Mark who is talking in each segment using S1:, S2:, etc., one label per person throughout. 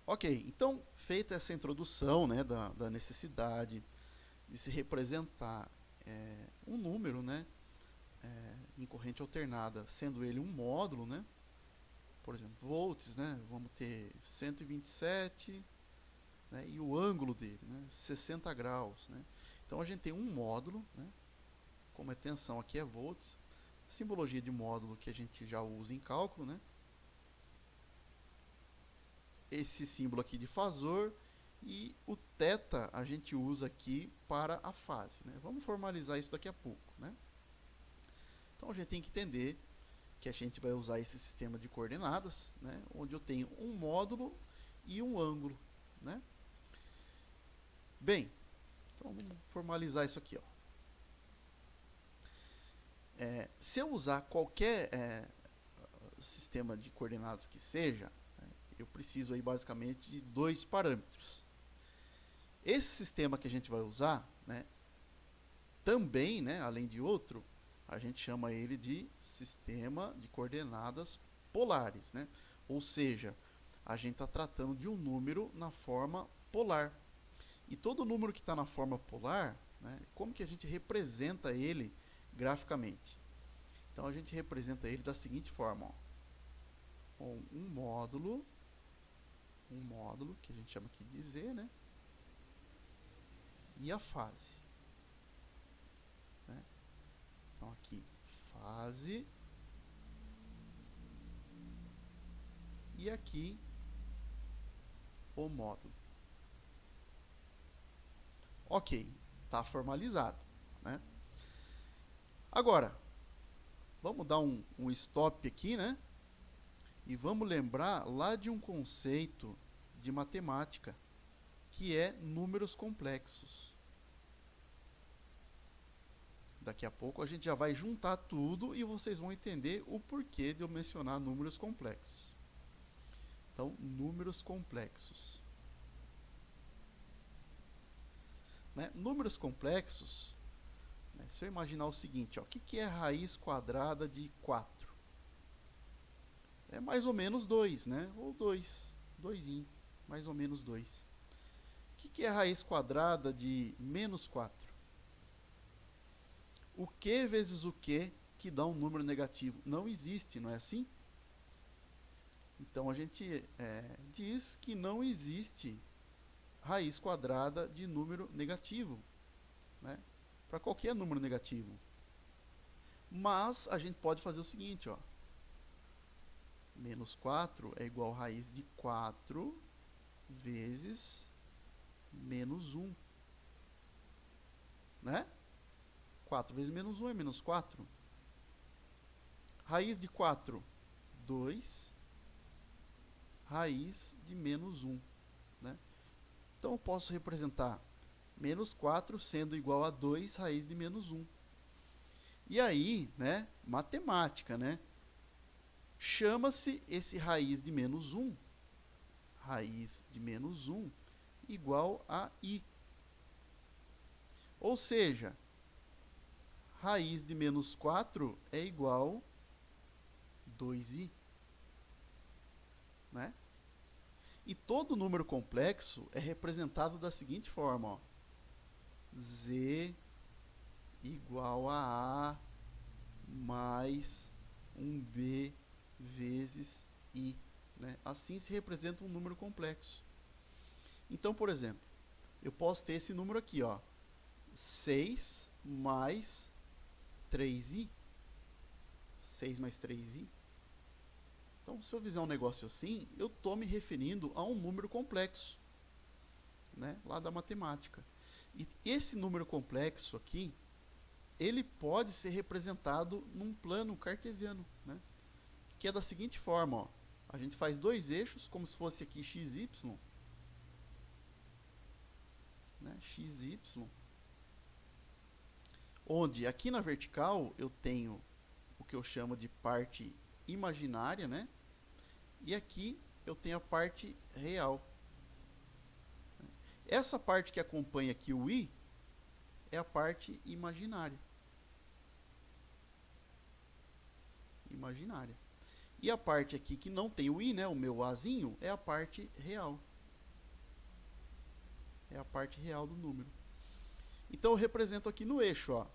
S1: Ok, então, feita essa introdução, né, da necessidade de se representar um número, né, em corrente alternada, sendo ele um módulo, né, por exemplo, volts, né, vamos ter 127, né, e o ângulo dele, né, 60 graus. Né. Então, a gente tem um módulo, né, como a tensão aqui é volts, simbologia de módulo que a gente já usa em cálculo, né, esse símbolo aqui de fasor, e o θ a gente usa aqui para a fase. Né. Vamos formalizar isso daqui a pouco. Né. Então, a gente tem que entender que a gente vai usar esse sistema de coordenadas, né, onde eu tenho um módulo e um ângulo. Né. Bem, então vamos formalizar isso aqui. Ó. Se eu usar qualquer sistema de coordenadas que seja, né, eu preciso aí basicamente de dois parâmetros. Esse sistema que a gente vai usar, né, também, né, além de outro, a gente chama ele de sistema de coordenadas polares. Né? Ou seja, a gente está tratando de um número na forma polar. E todo número que está na forma polar, né, como que a gente representa ele graficamente? Então, a gente representa ele da seguinte forma. Ó, com um módulo, que a gente chama aqui de Z, né, e a fase. Né? Então, aqui, fase. E aqui, o módulo. Ok, está formalizado. Né? Agora, vamos dar um stop aqui, né? E vamos lembrar lá de um conceito de matemática, que é números complexos. Daqui a pouco a gente já vai juntar tudo e vocês vão entender o porquê de eu mencionar números complexos. Então, números complexos. Né? Números complexos, né? Se eu imaginar o seguinte, ó, o que é raiz quadrada de 4? É mais ou menos 2, né? Ou 2, 2, mais ou menos 2. O que é raiz quadrada de menos 4? O que vezes o que dá um número negativo? Não existe, não é assim? Então, a gente diz que não existe raiz quadrada de número negativo, né? Para qualquer número negativo. Mas, a gente pode fazer o seguinte, ó. Menos 4 é igual a raiz de 4 vezes menos 1. Né? 4 vezes menos 1 é menos 4. Raiz de 4, 2. Raiz de menos 1. Né? Então, eu posso representar menos 4 sendo igual a 2 raiz de menos 1. E aí, né, matemática, né? Chama-se esse raiz de menos 1, igual a i. Ou seja, raiz de menos 4 é igual a 2i. Né? E todo número complexo é representado da seguinte forma. Ó. Z igual a A mais 1B vezes I. Né? Assim se representa um número complexo. Então, por exemplo, eu posso ter esse número aqui, ó, 6 mais 3i. 6 mais 3i. Então, se eu fizer um negócio assim, eu estou me referindo a um número complexo, né, lá da matemática. E esse número complexo aqui, ele pode ser representado num plano cartesiano, né, que é da seguinte forma, ó, a gente faz dois eixos, como se fosse aqui xy, né, xy, onde aqui na vertical eu tenho o que eu chamo de parte imaginária, né, e aqui eu tenho a parte real. Essa parte que acompanha aqui o i é a parte imaginária. E a parte aqui que não tem o i, né, o meu azinho, é a parte real. é a parte real do número. Então eu represento aqui no eixo, ó.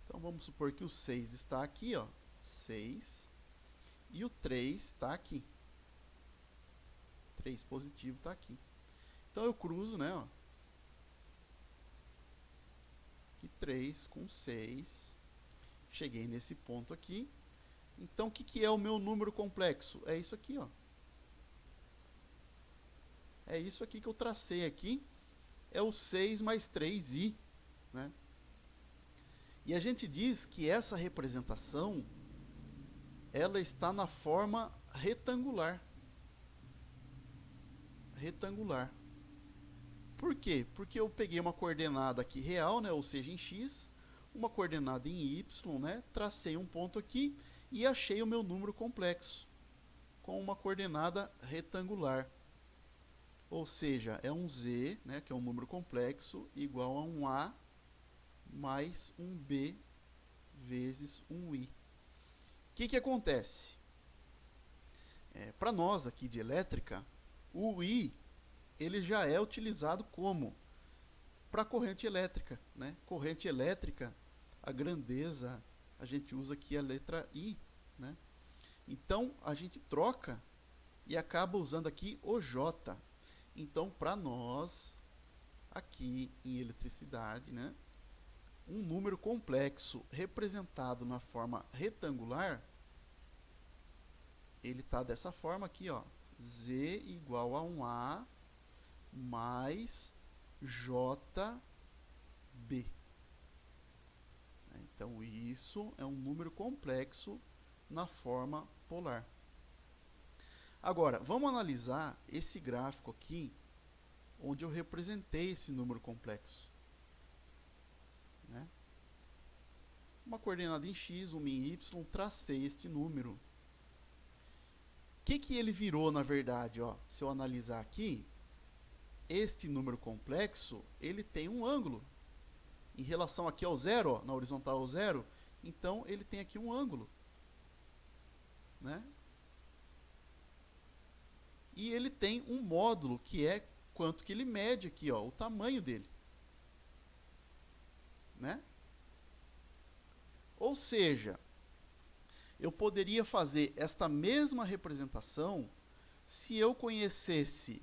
S1: Então vamos supor que o 6 está aqui, ó, 6, e o 3 está aqui. 3 positivo está aqui. Então eu cruzo, né, ó, aqui 3 com 6. Cheguei nesse ponto aqui. Então o que é o meu número complexo? É isso aqui, ó. É isso aqui que eu tracei aqui. É o 6 mais 3i, né? E a gente diz que essa representação, ela está na forma retangular. Retangular. Por quê? Porque eu peguei uma coordenada aqui real, né, ou seja, em x, uma coordenada em y, né, tracei um ponto aqui e achei o meu número complexo com uma coordenada retangular. Ou seja, é um z, né, que é um número complexo, igual a um a mais um b vezes um i. O que acontece? Para nós aqui de elétrica, o i ele já é utilizado como para corrente elétrica, né? Corrente elétrica, a grandeza, a gente usa aqui a letra I, né? Então a gente troca e acaba usando aqui o J. Então para nós aqui em eletricidade, né, um número complexo representado na forma retangular, ele está dessa forma aqui, ó, Z igual a 1A mais JB. Então isso é um número complexo na forma polar. Agora, vamos analisar esse gráfico aqui, onde eu representei esse número complexo, né? Uma coordenada em x, uma em y, tracei este número. O que ele virou, na verdade? Ó, se eu analisar aqui, este número complexo, ele tem um ângulo. Em relação aqui ao zero, ó, na horizontal ao zero, então ele tem aqui um ângulo, né? E ele tem um módulo, que é quanto que ele mede aqui, ó, o tamanho dele, né? Ou seja, eu poderia fazer esta mesma representação se eu conhecesse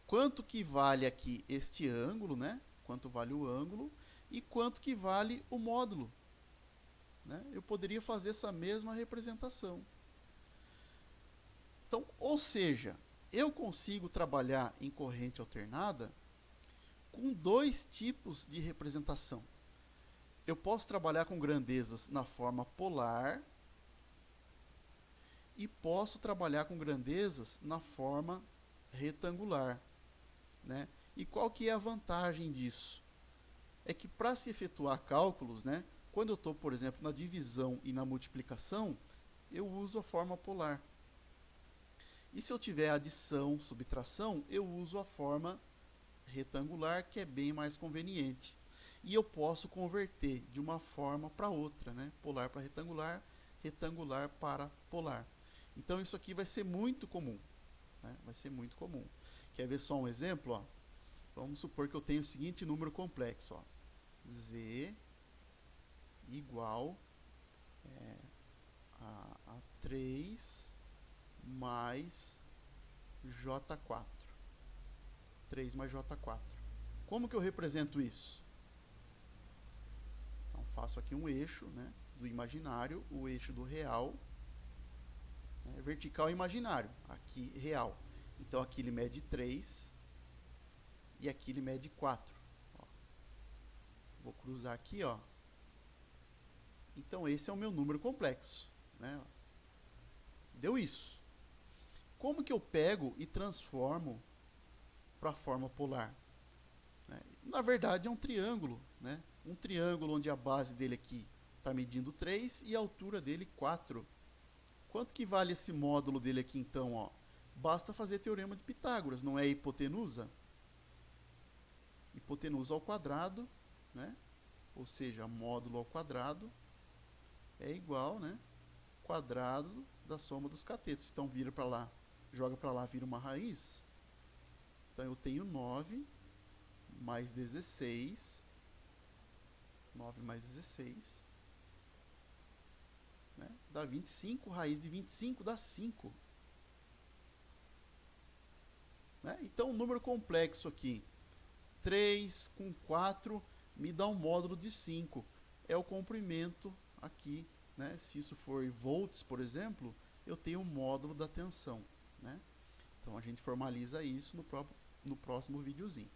S1: quanto que vale aqui este ângulo, né? Quanto vale o ângulo e quanto que vale o módulo, né? Eu poderia fazer essa mesma representação. Então, ou seja, eu consigo trabalhar em corrente alternada com dois tipos de representação. Eu posso trabalhar com grandezas na forma polar e posso trabalhar com grandezas na forma retangular, né? E qual que é a vantagem disso? É que para se efetuar cálculos, né, quando eu estou, por exemplo, na divisão e na multiplicação, eu uso a forma polar. E se eu tiver adição, subtração, eu uso a forma retangular, que é bem mais conveniente. E eu posso converter de uma forma para outra, né? Polar para retangular, retangular para polar. Então isso aqui vai ser muito comum, né? Vai ser muito comum. Quer ver só um exemplo? Ó? Vamos supor que eu tenho o seguinte número complexo, ó. Z igual a 3 mais J4. 3 mais J4. Como que eu represento isso? Então, faço aqui um eixo, né, do imaginário, o eixo do real, né, vertical e imaginário, aqui real. Então, aqui ele mede 3 e aqui ele mede 4. Ó. Vou cruzar aqui, ó. Então, esse é o meu número complexo, né? Deu isso. Como que eu pego e transformo para a forma polar? Na verdade, é um triângulo, né? Um triângulo onde a base dele aqui está medindo 3 e a altura dele 4. Quanto que vale esse módulo dele aqui, então? Ó? Basta fazer teorema de Pitágoras, não é hipotenusa? Hipotenusa ao quadrado, né? Ou seja, módulo ao quadrado é igual, né? Quadrado da soma dos catetos. Então, vira para lá, joga para lá, vira uma raiz. Então, eu tenho 9 mais 16, 9 mais 16, né, dá 25, raiz de 25 dá 5. Né? Então, o número complexo aqui, 3 com 4, me dá um módulo de 5. É o comprimento aqui, né? Se isso for volts, por exemplo, eu tenho um módulo da tensão. Né? Então, a gente formaliza isso no próximo videozinho.